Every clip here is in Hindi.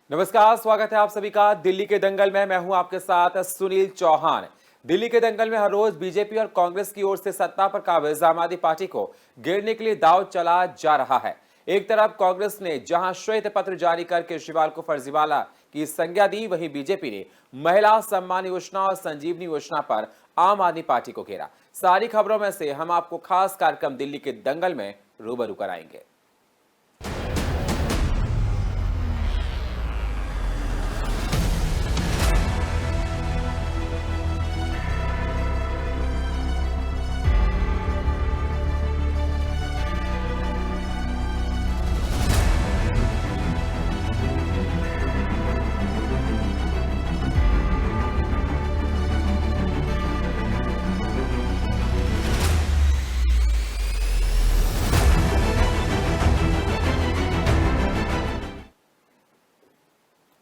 नमस्कार, स्वागत है आप सभी का दिल्ली के दंगल में। मैं हूं आपके साथ सुनील चौहान। दिल्ली के दंगल में हर रोज बीजेपी और कांग्रेस की ओर से सत्ता पर काबिज आम आदमी पार्टी को गिरने के लिए दांव चला जा रहा है। एक तरफ कांग्रेस ने जहां श्वेत पत्र जारी कर केजरीवाल को फर्जीवाला की संज्ञा दी, वहीं बीजेपी ने महिला सम्मान योजना और संजीवनी योजना पर आम आदमी पार्टी को घेरा। सारी खबरों में से हम आपको खास कार्यक्रम दिल्ली के दंगल में रूबरू कराएंगे।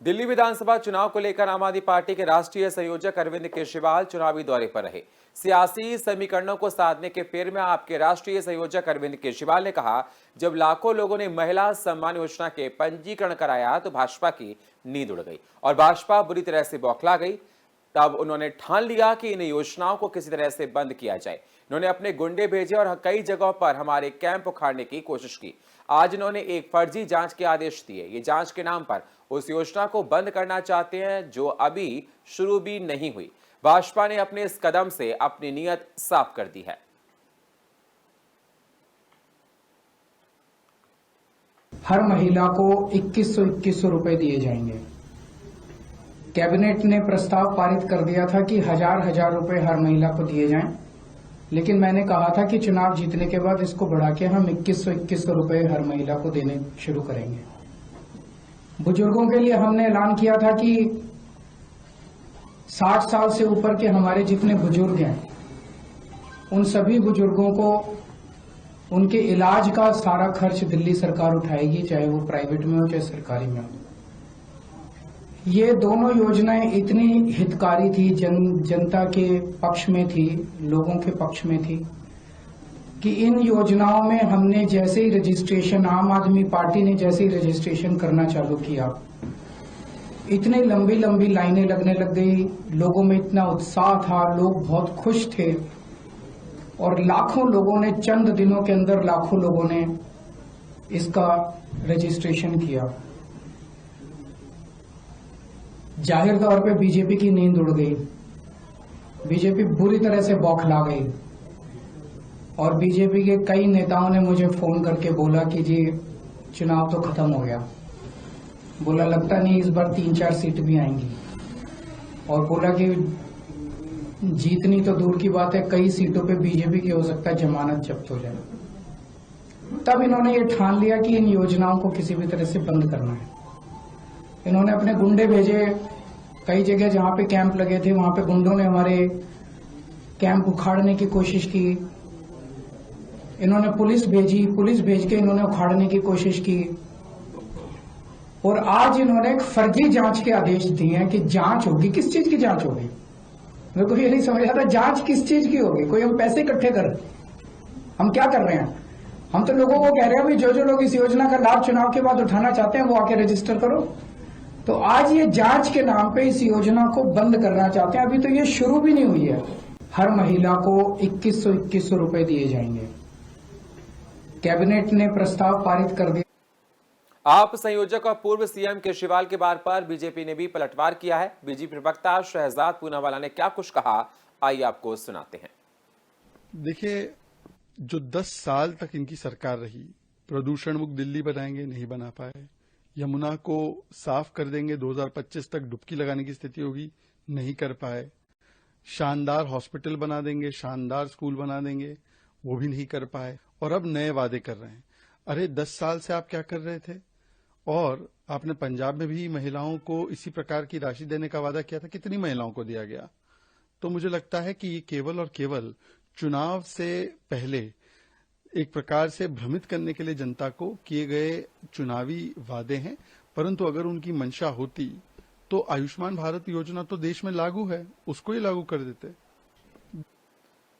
दिल्ली विधानसभा चुनाव को लेकर आम आदमी पार्टी के राष्ट्रीय संयोजक अरविंद केजरीवाल चुनावी दौरे पर रहे। सियासी समीकरणों को साधने के फेर में आपके राष्ट्रीय संयोजक अरविंद केजरीवाल ने कहा, जब लाखों लोगों ने महिला सम्मान योजना के पंजीकरण कराया तो भाजपा की नींद उड़ गई और भाजपा बुरी तरह से बौखला गई। तब उन्होंने ठान लिया कि इन योजनाओं को किसी तरह से बंद किया जाए। इन्होंने अपने गुंडे भेजे और कई जगहों पर हमारे कैंप उखाड़ने की कोशिश की। आज इन्होंने एक फर्जी जांच के आदेश दिए। ये जांच के नाम पर उस योजना को बंद करना चाहते हैं जो अभी शुरू भी नहीं हुई। भाजपा ने अपने इस कदम से अपनी नीयत साफ कर दी है। हर महिला को 2100 रुपए दिए जाएंगे। कैबिनेट ने प्रस्ताव पारित कर दिया था कि हजार रुपए हर महिला को दिए जाएं, लेकिन मैंने कहा था कि चुनाव जीतने के बाद इसको बढ़ा के हम 2100 रुपए हर महिला को देने शुरू करेंगे। बुजुर्गों के लिए हमने ऐलान किया था कि 60 साल से ऊपर के हमारे जितने बुजुर्ग हैं, उन सभी बुजुर्गों को उनके इलाज का सारा खर्च दिल्ली सरकार उठाएगी, चाहे वो प्राइवेट में हो चाहे सरकारी में हो। ये दोनों योजनाएं इतनी हितकारी थी, जनता के पक्ष में थी, लोगों के पक्ष में थी कि इन योजनाओं में हमने जैसे ही रजिस्ट्रेशन, आम आदमी पार्टी ने जैसे ही रजिस्ट्रेशन करना चालू किया, इतनी लंबी लंबी लाइनें लगने लग गई। लोगों में इतना उत्साह था, लोग बहुत खुश थे और लाखों लोगों ने, चंद दिनों के अंदर लाखों लोगों ने इसका रजिस्ट्रेशन किया। जाहिर तौर पे बीजेपी की नींद उड़ गई, बीजेपी बुरी तरह से बौखला गई और बीजेपी के कई नेताओं ने मुझे फोन करके बोला कि जी चुनाव तो खत्म हो गया। बोला लगता नहीं इस बार 3-4 सीट भी आएंगी और बोला कि जीतनी तो दूर की बात है, कई सीटों पे बीजेपी की हो सकता है जमानत जब्त हो जाए। तब इन्होंने ये ठान लिया कि इन योजनाओं को किसी भी तरह से बंद करना है। इन्होंने अपने गुंडे भेजे, कई जगह जहां पे कैंप लगे थे वहां पे गुंडों ने हमारे कैंप उखाड़ने की कोशिश की। इन्होंने पुलिस भेजी, पुलिस भेज के इन्होंने उखाड़ने की कोशिश की और आज इन्होंने एक फर्जी जांच के आदेश दिए हैं कि जांच होगी। किस चीज की जांच होगी? मेरे को ये नहीं समझ आता, जांच किस चीज की होगी? कोई हम पैसे इकट्ठे कर, हम क्या कर रहे हैं? हम तो लोगों को कह रहे हैं जो लोग इस योजना का लाभ चुनाव के बाद उठाना चाहते हैं वो आके रजिस्टर करो। तो आज ये जांच के नाम पे इस योजना को बंद करना चाहते हैं। अभी तो ये शुरू भी नहीं हुई है। हर महिला को 2100 रुपए दिए जाएंगे। कैबिनेट ने प्रस्ताव पारित कर दिया। आप संयोजक और पूर्व सीएम केजरीवाल के बार पर बीजेपी ने भी पलटवार किया है। बीजेपी प्रवक्ता शहजाद पूनावाला ने क्या कुछ कहा, आइए आपको सुनाते हैं। देखिए, जो 10 साल तक इनकी सरकार रही, प्रदूषण मुक्त दिल्ली बनाएंगे, नहीं बना पाए। यमुना को साफ कर देंगे, 2025 तक डुबकी लगाने की स्थिति होगी, नहीं कर पाए। शानदार हॉस्पिटल बना देंगे, शानदार स्कूल बना देंगे, वो भी नहीं कर पाए। और अब नए वादे कर रहे हैं। अरे 10 साल से आप क्या कर रहे थे? और आपने पंजाब में भी महिलाओं को इसी प्रकार की राशि देने का वादा किया था, कितनी महिलाओं को दिया गया? तो मुझे लगता है कि ये केवल और केवल चुनाव से पहले एक प्रकार से भ्रमित करने के लिए जनता को किए गए चुनावी वादे हैं। परंतु अगर उनकी मंशा होती तो आयुष्मान भारत योजना तो देश में लागू है, उसको ही लागू कर देते।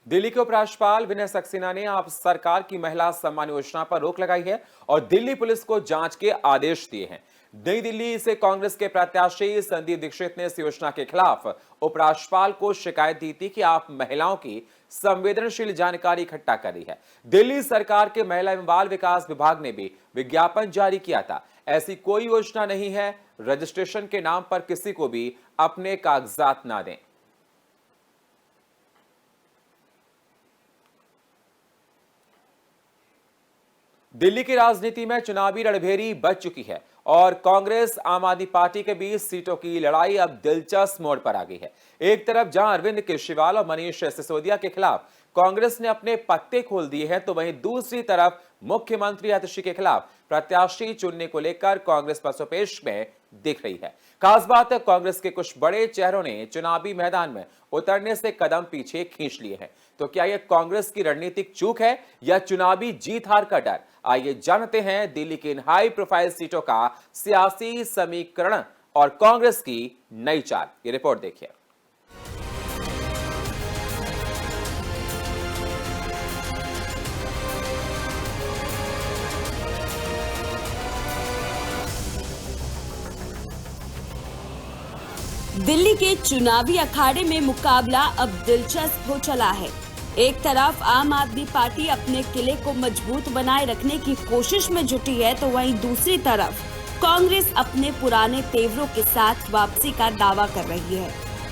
दिल्ली के उपराज्यपाल विनय सक्सेना ने आप सरकार की महिला सम्मान योजना पर रोक लगाई है और दिल्ली पुलिस को जांच के आदेश दिए हैं। नई दिल्ली से कांग्रेस के प्रत्याशी संदीप दीक्षित ने इस योजना के खिलाफ उपराज्यपाल को शिकायत दी थी कि आप महिलाओं की संवेदनशील जानकारी इकट्ठा कर रही है। दिल्ली सरकार के महिला एवं बाल विकास विभाग ने भी विज्ञापन जारी किया था। ऐसी कोई योजना नहीं है, रजिस्ट्रेशन के नाम पर किसी को भी अपने कागजात ना दें। दिल्ली की राजनीति में चुनावी रणभेरी बच चुकी है और कांग्रेस आम आदमी पार्टी के बीच सीटों की लड़ाई अब दिलचस्प मोड़ पर आ गई है। एक तरफ जहां अरविंद केजरीवाल और मनीष सिसोदिया के खिलाफ कांग्रेस ने अपने पत्ते खोल दिए हैं, तो वहीं दूसरी तरफ मुख्यमंत्री आतिशी के खिलाफ प्रत्याशी चुनने को लेकर कांग्रेस पसोपेश में दिख रही है। खास बात है, कांग्रेस के कुछ बड़े चेहरों ने चुनावी मैदान में उतरने से कदम पीछे खींच लिए हैं। तो क्या यह कांग्रेस की रणनीतिक चूक है या चुनावी जीत हार का डर? आइए जानते हैं दिल्ली की इन हाई प्रोफाइल सीटों का सियासी समीकरण और कांग्रेस की नई चाल। ये रिपोर्ट देखिए। दिल्ली के चुनावी अखाड़े में मुकाबला अब दिलचस्प हो चला है। एक तरफ आम आदमी पार्टी अपने किले को मजबूत बनाए रखने की कोशिश में जुटी है, तो वहीं दूसरी तरफ कांग्रेस अपने पुराने तेवरों के साथ वापसी का दावा कर रही है।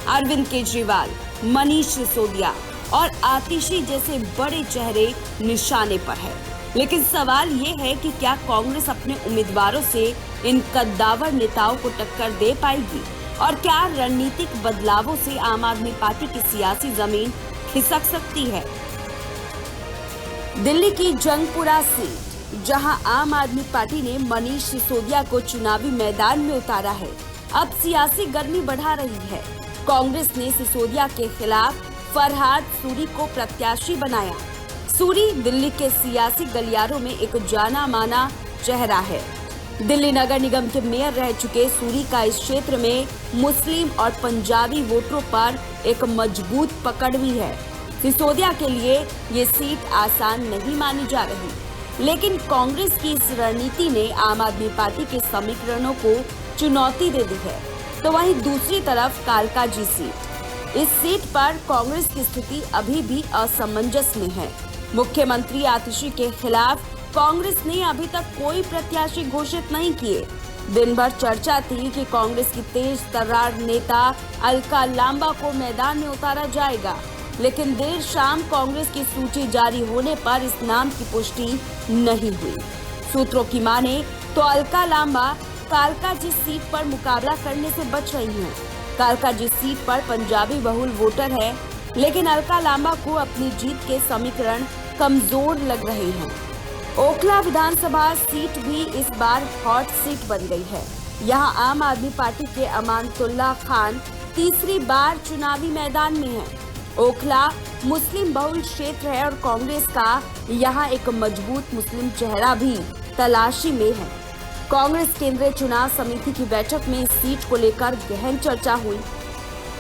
अरविंद केजरीवाल, मनीष सिसोदिया और आतिशी जैसे बड़े चेहरे निशाने पर है। लेकिन सवाल ये है कि क्या कांग्रेस अपने उम्मीदवारों से इन कद्दावर नेताओं को टक्कर दे पाएगी और क्या रणनीतिक बदलावों से आम आदमी पार्टी की सियासी जमीन खिसक सकती है? दिल्ली की जंगपुरा सीट, जहां आम आदमी पार्टी ने मनीष सिसोदिया को चुनावी मैदान में उतारा है, अब सियासी गर्मी बढ़ा रही है। कांग्रेस ने सिसोदिया के खिलाफ फरहाद सूरी को प्रत्याशी बनाया। सूरी दिल्ली के सियासी गलियारों में एक जाना माना चेहरा है। दिल्ली नगर निगम के मेयर रह चुके सूरी का इस क्षेत्र में मुस्लिम और पंजाबी वोटरों पर एक मजबूत पकड़ भी है। सिसोदिया के लिए ये सीट आसान नहीं मानी जा रही, लेकिन कांग्रेस की इस रणनीति ने आम आदमी पार्टी के समीकरणों को चुनौती दे दी है। तो वहीं दूसरी तरफ कालका जी सीट, इस सीट पर कांग्रेस की स्थिति अभी भी असमंजस में है। मुख्यमंत्री आतिशी के खिलाफ कांग्रेस ने अभी तक कोई प्रत्याशी घोषित नहीं किए। दिन भर चर्चा थी कि कांग्रेस की तेज तर्रार नेता अलका लांबा को मैदान में उतारा जाएगा, लेकिन देर शाम कांग्रेस की सूची जारी होने पर इस नाम की पुष्टि नहीं हुई। सूत्रों की माने तो अलका लांबा कालका जी सीट पर मुकाबला करने से बच रही हैं। कालका जी सीट पर पंजाबी बहुल वोटर है, लेकिन अलका लांबा को अपनी जीत के समीकरण कमजोर लग रहे हैं। ओखला विधानसभा सीट भी इस बार हॉट सीट बन गई है। यहां आम आदमी पार्टी के अमानतुल्लाह खान तीसरी बार चुनावी मैदान में हैं। ओखला मुस्लिम बहुल क्षेत्र है और कांग्रेस का यहां एक मजबूत मुस्लिम चेहरा भी तलाशी में है। कांग्रेस केंद्रीय चुनाव समिति की बैठक में इस सीट को लेकर गहन चर्चा हुई।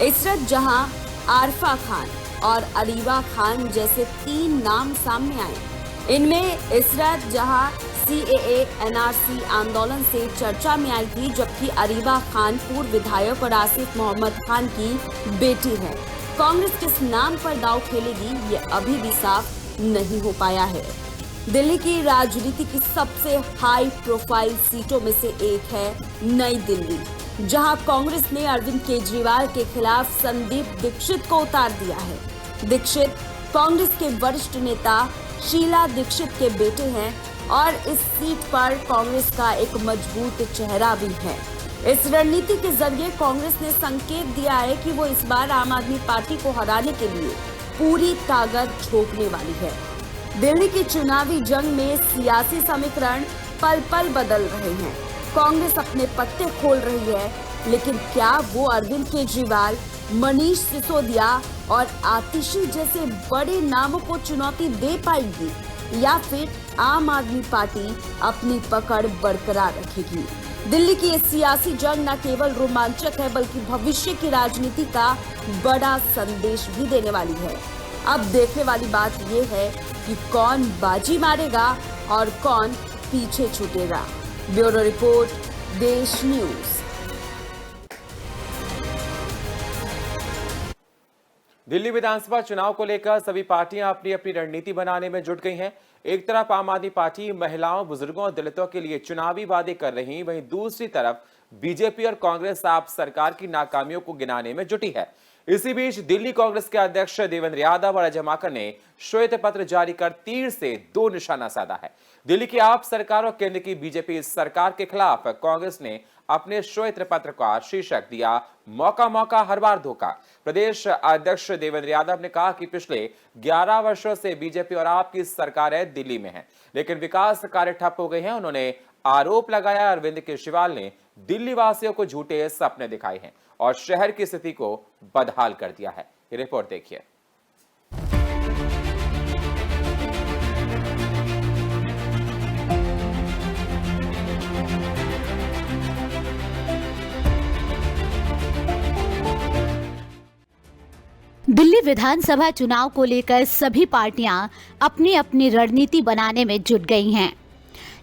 इसरत जहां, आरफा खान और अरीबा खान जैसे 3 नाम सामने आए। इनमें इसरत जहां CAA NRC आंदोलन से चर्चा में आई थी, जबकि अरीबा खान पूर्व विधायक और आसिफ मोहम्मद खान की बेटी है। कांग्रेस किस नाम पर दांव खेलेगी, ये अभी भी साफ नहीं हो पाया है। दिल्ली की राजनीति की सबसे हाई प्रोफाइल सीटों में से एक है नई दिल्ली, जहां कांग्रेस ने अरविंद केजरीवाल के खिलाफ संदीप दीक्षित को उतार दिया है। दीक्षित कांग्रेस के वरिष्ठ नेता शीला दीक्षित के बेटे हैं और इस सीट पर कांग्रेस का एक मजबूत चेहरा भी है। इस रणनीति के जरिए कांग्रेस ने संकेत दिया है कि वो इस बार आम आदमी पार्टी को हराने के लिए पूरी ताकत झोंकने वाली है। दिल्ली की चुनावी जंग में सियासी समीकरण पल पल बदल रहे हैं। कांग्रेस अपने पत्ते खोल रही है, लेकिन क्या वो अरविंद केजरीवाल, मनीष सिसोदिया और आतिशी जैसे बड़े नामों को चुनौती दे पाएगी या फिर आम आदमी पार्टी अपनी पकड़ बरकरार रखेगी? दिल्ली की ये सियासी जंग न केवल रोमांचक है, बल्कि भविष्य की राजनीति का बड़ा संदेश भी देने वाली है। अब देखने वाली बात ये है कि कौन बाजी मारेगा और कौन पीछे छूटेगा। ब्यूरो रिपोर्ट, देश न्यूज। दिल्ली विधानसभा चुनाव को लेकर सभी पार्टियां अपनी अपनी रणनीति बनाने में जुट गई हैं। एक तरफ आम आदमी पार्टी महिलाओं, बुजुर्गों और दलितों के लिए चुनावी वादे कर रही, वहीं दूसरी तरफ बीजेपी और कांग्रेस आप सरकार की नाकामियों को गिनाने में जुटी है। इसी बीच दिल्ली कांग्रेस के अध्यक्ष देवेंद्र यादव और अजय माकन ने श्वेत पत्र जारी कर तीर से दो निशाना साधा है। दिल्ली की आप सरकार और केंद्र की बीजेपी सरकार के खिलाफ कांग्रेस ने अपने श्वेत पत्र का शीर्षक दिया, मौका मौका हर बार धोखा। प्रदेश अध्यक्ष देवेंद्र यादव ने कहा कि पिछले 11 वर्षों से बीजेपी और आपकी सरकारें दिल्ली में हैं, लेकिन विकास कार्य ठप हो गए हैं। उन्होंने आरोप लगाया अरविंद केजरीवाल ने दिल्ली वासियों को झूठे सपने दिखाए हैं और शहर की स्थिति को बदहाल कर दिया है। ये रिपोर्ट देखिए। दिल्ली विधानसभा चुनाव को लेकर सभी पार्टियां अपनी अपनी रणनीति बनाने में जुट गई हैं।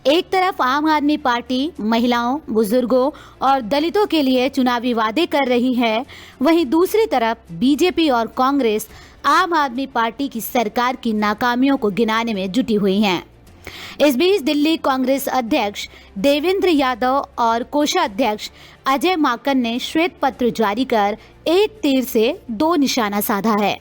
एक तरफ आम आदमी पार्टी महिलाओं, बुजुर्गों और दलितों के लिए चुनावी वादे कर रही है, वहीं दूसरी तरफ बीजेपी और कांग्रेस आम आदमी पार्टी की सरकार की नाकामियों को गिनाने में जुटी हुई हैं। इस बीच दिल्ली कांग्रेस अध्यक्ष देवेंद्र यादव और कोषाध्यक्ष अजय माकन ने श्वेत पत्र जारी कर एक तीर से दो निशाना साधा है।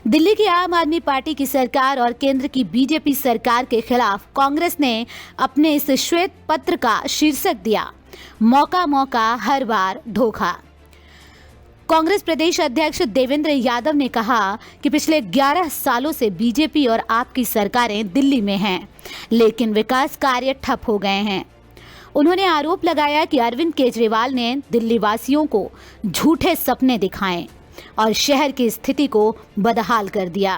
दिल्ली की आम आदमी पार्टी की सरकार और केंद्र की बीजेपी सरकार के खिलाफ कांग्रेस ने अपने इस श्वेत पत्र का शीर्षक दिया, मौका मौका हर बार धोखा। कांग्रेस प्रदेश अध्यक्ष देवेंद्र यादव ने कहा कि पिछले 11 सालों से बीजेपी और आपकी सरकारें दिल्ली में हैं, लेकिन विकास कार्य ठप हो गए हैं। उन्होंने आरोप लगाया कि अरविंद केजरीवाल ने दिल्ली वासियों को झूठे सपने दिखाए और शहर की स्थिति को बदहाल कर दिया।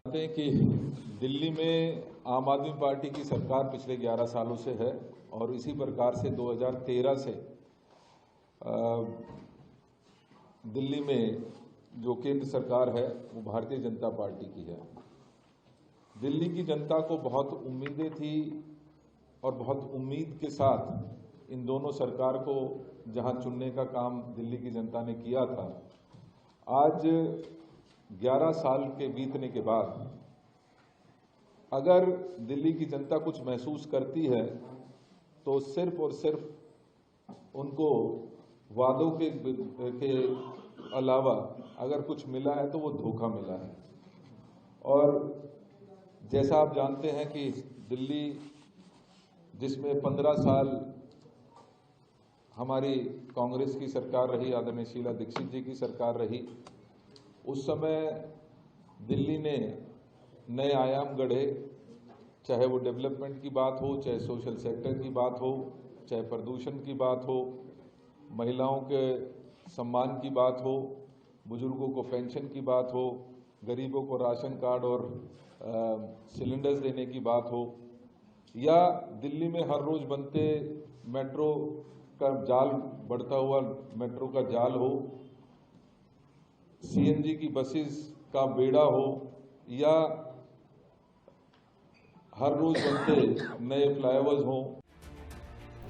कि दिल्ली में आम आदमी पार्टी की सरकार पिछले 11 सालों से है और इसी प्रकार से 2013 से दिल्ली में जो केंद्र सरकार है वो भारतीय जनता पार्टी की है। दिल्ली की जनता को बहुत उम्मीदें थी और बहुत उम्मीद के साथ इन दोनों सरकार को जहां चुनने का काम दिल्ली की जनता ने किया था। आज 11 साल के बीतने के बाद अगर दिल्ली की जनता कुछ महसूस करती है तो सिर्फ और सिर्फ उनको वादों के अलावा अगर कुछ मिला है तो वो धोखा मिला है। और जैसा आप जानते हैं कि दिल्ली जिसमें 15 साल हमारी कांग्रेस की सरकार रही, आदरणीय शीला दीक्षित जी की सरकार रही, उस समय दिल्ली ने नए आयाम गढ़े, चाहे वो डेवलपमेंट की बात हो, चाहे सोशल सेक्टर की बात हो, चाहे प्रदूषण की बात हो, महिलाओं के सम्मान की बात हो, बुजुर्गों को पेंशन की बात हो, गरीबों को राशन कार्ड और सिलेंडर्स देने की बात हो, या दिल्ली में हर रोज बनते मेट्रो का जाल, बढ़ता हुआ मेट्रो का जाल हो, सीएनजी की बसेस का बेड़ा हो, या हर रोज बनते नए फ्लाईओवर्स हों।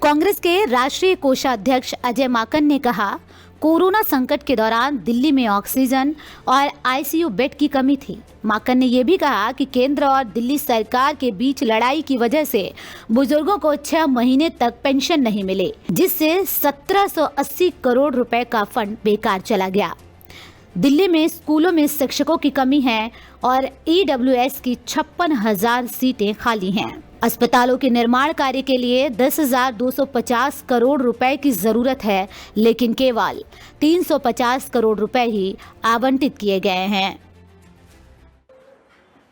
कांग्रेस के राष्ट्रीय कोषाध्यक्ष अजय माकन ने कहा, कोरोना संकट के दौरान दिल्ली में ऑक्सीजन और आईसीयू बेड की कमी थी। माकन ने यह भी कहा कि केंद्र और दिल्ली सरकार के बीच लड़ाई की वजह से बुजुर्गों को 6 महीने तक पेंशन नहीं मिले, जिससे 1780 करोड़ रुपए का फंड बेकार चला गया। दिल्ली में स्कूलों में शिक्षकों की कमी है और ईडब्ल्यूएस की 56,000 सीटें खाली हैं। अस्पतालों के निर्माण कार्य के लिए 10,250 करोड़ रुपए की जरूरत है, लेकिन केवल 350 करोड़ रुपए ही आवंटित किए गए हैं।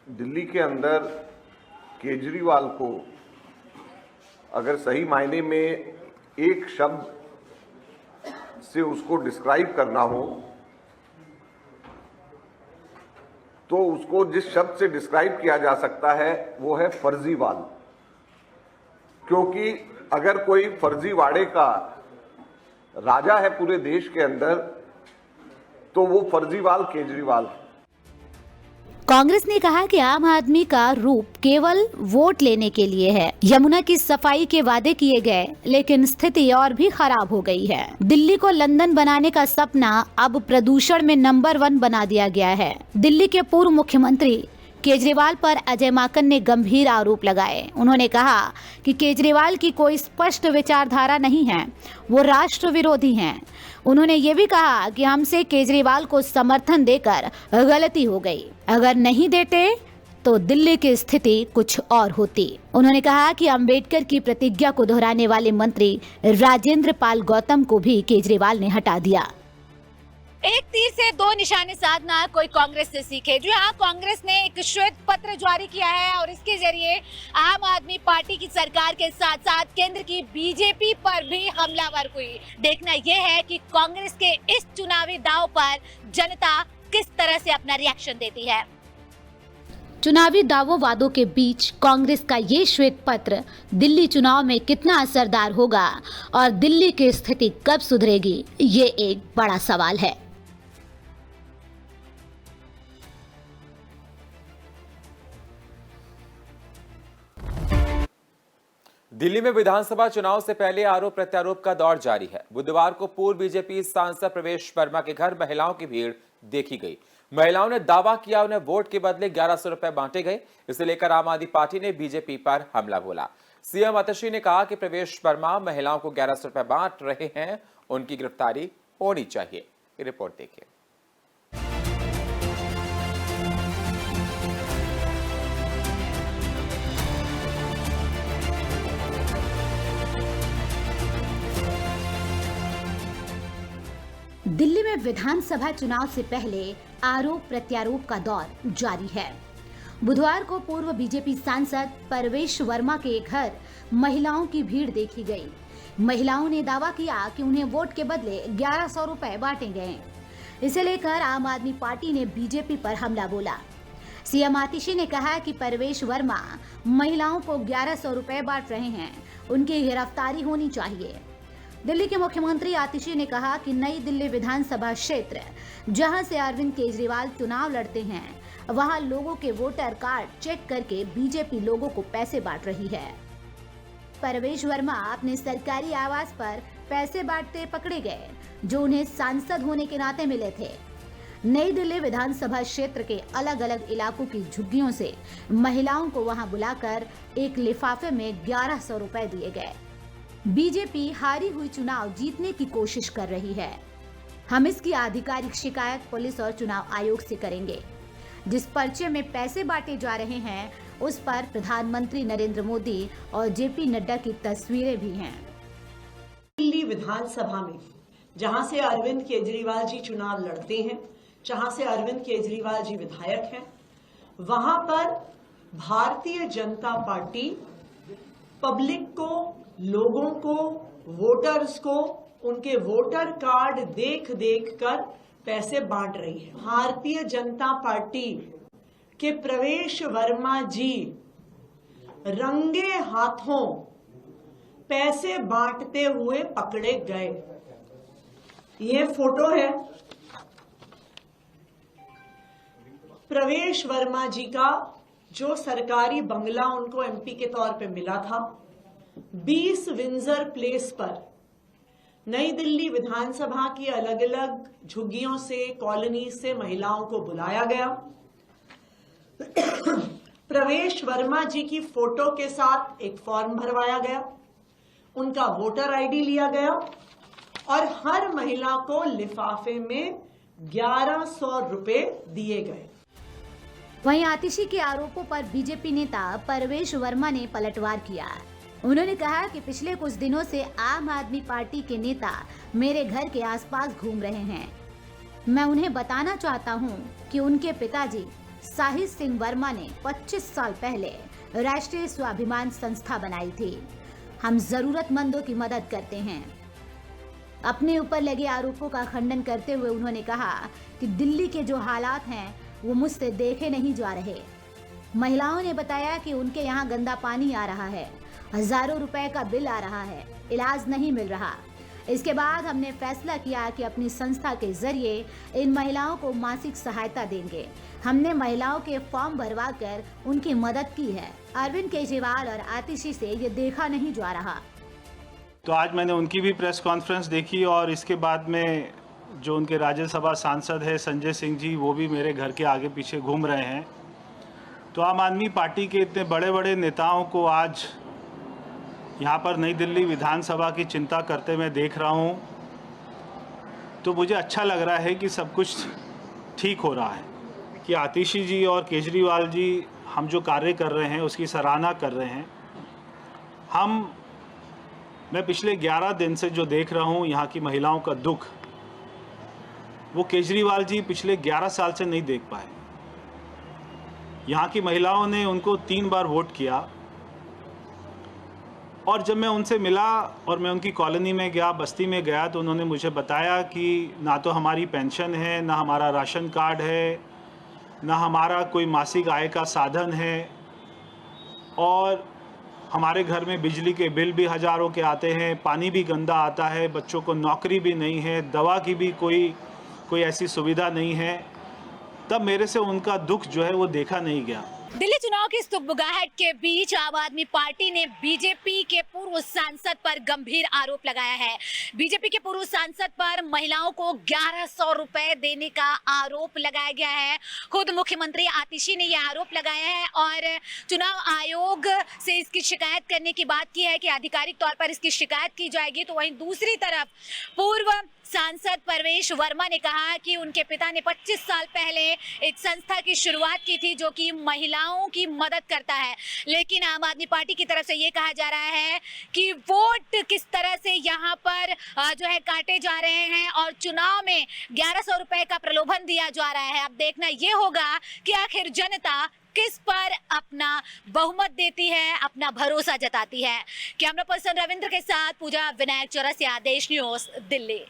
दिल्ली के अंदर केजरीवाल को अगर सही मायने में एक शब्द से उसको डिस्क्राइब करना हो तो उसको जिस शब्द से डिस्क्राइब किया जा सकता है वो है फर्जीवाल। क्योंकि अगर कोई फर्जीवाड़े का राजा है पूरे देश के अंदर तो वो फर्जीवाल केजरीवाल है। कांग्रेस ने कहा कि आम आदमी का रूप केवल वोट लेने के लिए है। यमुना की सफाई के वादे किए गए, लेकिन स्थिति और भी खराब हो गई है। दिल्ली को लंदन बनाने का सपना अब प्रदूषण में नंबर 1 बना दिया गया है। दिल्ली के पूर्व मुख्यमंत्री केजरीवाल पर अजय माकन ने गंभीर आरोप लगाए। उन्होंने कहा कि केजरीवाल की कोई स्पष्ट विचारधारा नहीं है, वो राष्ट्र विरोधी हैं। उन्होंने ये भी कहा कि हमसे केजरीवाल को समर्थन देकर गलती हो गई, अगर नहीं देते तो दिल्ली की स्थिति कुछ और होती। उन्होंने कहा कि अंबेडकर की प्रतिज्ञा को दोहराने वाले मंत्री राजेंद्र पाल गौतम को भी केजरीवाल ने हटा दिया। एक तीर से दो निशाने साधना कोई कांग्रेस से सीखे। जो यहाँ कांग्रेस ने एक श्वेत पत्र जारी किया है और इसके जरिए आम आदमी पार्टी की सरकार के साथ साथ केंद्र की बीजेपी पर भी हमलावर हुई। देखना यह है कि कांग्रेस के इस चुनावी दांव पर जनता किस तरह से अपना रिएक्शन देती है। चुनावी दावों वादों के बीच कांग्रेस का ये श्वेत पत्र दिल्ली चुनाव में कितना असरदार होगा और दिल्ली की स्थिति कब सुधरेगी, ये एक बड़ा सवाल है। दिल्ली में विधानसभा चुनाव से पहले आरोप प्रत्यारोप का दौर जारी है। बुधवार को पूर्व बीजेपी सांसद प्रवेश वर्मा के घर महिलाओं की भीड़ देखी गई। महिलाओं ने दावा किया उन्हें वोट के बदले 1100 रुपए बांटे गए। इसे लेकर आम आदमी पार्टी ने बीजेपी पर हमला बोला। सीएम आतिशी ने कहा कि प्रवेश वर्मा महिलाओं को 1100 रुपए बांट रहे हैं, उनकी गिरफ्तारी होनी चाहिए। रिपोर्ट देखिए। दिल्ली में विधानसभा चुनाव से पहले आरोप प्रत्यारोप का दौर जारी है। बुधवार को पूर्व बीजेपी सांसद प्रवेश वर्मा के घर महिलाओं की भीड़ देखी गई। महिलाओं ने दावा किया कि उन्हें वोट के बदले 1100 रुपए बांटे गए। इसे लेकर आम आदमी पार्टी ने बीजेपी पर हमला बोला। सीएम आतिशी ने कहा कि प्रवेश वर्मा महिलाओं को 1100 रुपए बांट रहे हैं, उनकी गिरफ्तारी होनी चाहिए। दिल्ली के मुख्यमंत्री आतिशी ने कहा कि नई दिल्ली विधानसभा क्षेत्र जहां से अरविंद केजरीवाल चुनाव लड़ते हैं, वहां लोगों के वोटर कार्ड चेक करके बीजेपी लोगों को पैसे बांट रही है। प्रवेश वर्मा अपने सरकारी आवास पर पैसे बांटते पकड़े गए, जो उन्हें सांसद होने के नाते मिले थे। नई दिल्ली विधानसभा क्षेत्र के अलग अलग इलाकों की झुग्गियों से महिलाओं को वहां बुलाकर एक लिफाफे में 1100 रुपए दिए गए। बीजेपी हारी हुई चुनाव जीतने की कोशिश कर रही है। हम इसकी आधिकारिक शिकायत पुलिस और चुनाव आयोग से करेंगे। जिस पर्चे में पैसे बांटे जा रहे हैं, उस पर प्रधानमंत्री नरेंद्र मोदी और जेपी नड्डा की तस्वीरें भी हैं। दिल्ली विधानसभा में जहां से अरविंद केजरीवाल जी चुनाव लड़ते हैं, जहां से अरविंद केजरीवाल जी विधायक हैं, वहां पर भारतीय जनता पार्टी पब्लिक को, लोगों को, वोटर्स को उनके वोटर कार्ड देख देख कर पैसे बांट रही है। भारतीय जनता पार्टी के प्रवेश वर्मा जी रंगे हाथों पैसे बांटते हुए पकड़े गए। ये फोटो है प्रवेश वर्मा जी का, जो सरकारी बंगला उनको एमपी के तौर पे मिला था। 20 विंजर प्लेस पर नई दिल्ली विधानसभा की अलग अलग झुग्गियों से, कॉलोनी से महिलाओं को बुलाया गया। प्रवेश वर्मा जी की फोटो के साथ एक फॉर्म भरवाया गया, उनका वोटर आईडी लिया गया और हर महिला को लिफाफे में 1100 रुपए दिए गए। वहीं आतिशी के आरोपों पर बीजेपी नेता प्रवेश वर्मा ने पलटवार किया। उन्होंने कहा कि पिछले कुछ दिनों से आम आदमी पार्टी के नेता मेरे घर के आसपास घूम रहे हैं। मैं उन्हें बताना चाहता हूं कि उनके पिताजी साहिल सिंह वर्मा ने 25 साल पहले राष्ट्रीय स्वाभिमान संस्था बनाई थी। हम जरूरतमंदों की मदद करते हैं। अपने ऊपर लगे आरोपों का खंडन करते हुए उन्होंने कहा कि दिल्ली के जो हालात हैं वो मुझसे देखे नहीं जा रहे। महिलाओं ने बताया कि उनके यहाँ गंदा पानी आ रहा है, हजारों रुपए का बिल आ रहा है, इलाज नहीं मिल रहा। इसके बाद हमने फैसला किया कि अपनी संस्था के जरिए इन महिलाओं को मासिक सहायता देंगे। हमने महिलाओं के फॉर्म भरवा कर उनकी मदद की है। अरविंद केजरीवाल और आतिशी से ये देखा नहीं जा रहा। तो आज मैंने उनकी भी प्रेस कॉन्फ्रेंस देखी और इसके बाद में जो उनके राज्यसभा सांसद है संजय सिंह जी, वो भी मेरे घर के आगे पीछे घूम रहे हैं। तो आम आदमी पार्टी के इतने बड़े बड़े नेताओं को आज यहाँ पर नई दिल्ली विधानसभा की चिंता करते मैं देख रहा हूँ, तो मुझे अच्छा लग रहा है कि सब कुछ ठीक हो रहा है, कि आतिशी जी और केजरीवाल जी हम जो कार्य कर रहे हैं उसकी सराहना कर रहे हैं। मैं पिछले 11 दिन से जो देख रहा हूँ यहाँ की महिलाओं का दुख, वो केजरीवाल जी पिछले 11 साल से नहीं देख पाए। यहाँ की महिलाओं ने उनको 3 बार वोट किया और जब मैं उनसे मिला और मैं उनकी कॉलोनी में गया, बस्ती में गया, तो उन्होंने मुझे बताया कि ना तो हमारी पेंशन है, ना हमारा राशन कार्ड है, ना हमारा कोई मासिक आय का साधन है, और हमारे घर में बिजली के बिल भी हज़ारों के आते हैं, पानी भी गंदा आता है, बच्चों को नौकरी भी नहीं है, दवा की भी कोई ऐसी सुविधा नहीं है। तब मेरे से उनका दुख जो है वो देखा नहीं गया। दिल्ली चुनाव की सुगबुगाहट के बीच आम आदमी पार्टी ने बीजेपी के पूर्व सांसद पर गंभीर आरोप लगाया है। बीजेपी के पूर्व सांसद पर महिलाओं को 1100 रुपए देने का आरोप लगाया गया है। खुद मुख्यमंत्री आतिशी ने यह आरोप लगाया है और चुनाव आयोग से इसकी शिकायत करने की बात की है कि आधिकारिक तौर पर इसकी शिकायत की जाएगी। तो वहीं दूसरी तरफ पूर्व सांसद परवेश वर्मा ने कहा कि उनके पिता ने 25 साल पहले एक संस्था की शुरुआत की थी जो कि महिलाओं की मदद करता है, लेकिन आम आदमी पार्टी की तरफ से ये कहा जा रहा है कि वोट किस तरह से यहाँ पर जो है काटे जा रहे हैं और चुनाव में 1100 रुपए का प्रलोभन दिया जा रहा है। अब देखना ये होगा कि आखिर जनता किस पर अपना बहुमत देती है, अपना भरोसा जताती है। कैमरा पर्सन रविंद्र के साथ पूजा विनायक चौरसिया, देश न्यूज, दिल्ली।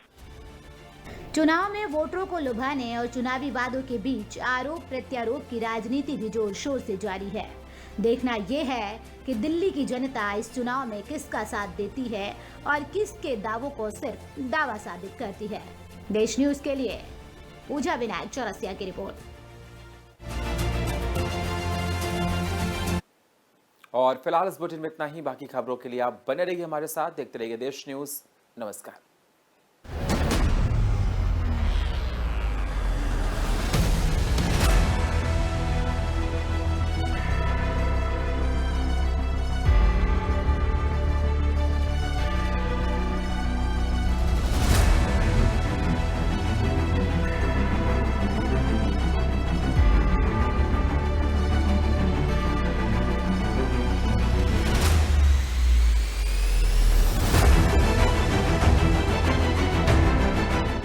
चुनाव में वोटरों को लुभाने और चुनावी वादों के बीच आरोप प्रत्यारोप की राजनीति भी जोर शोर से जारी है। देखना यह है कि दिल्ली की जनता इस चुनाव में किसका साथ देती है और किसके दावों को सिर्फ दावा साबित करती है। देश न्यूज के लिए पूजा विनायक चौरसिया की रिपोर्ट। और फिलहाल इस बुलेटिन में इतना ही। बाकी खबरों के लिए आप बने रहिए हमारे साथ, देखते रहिए देश न्यूज। नमस्कार।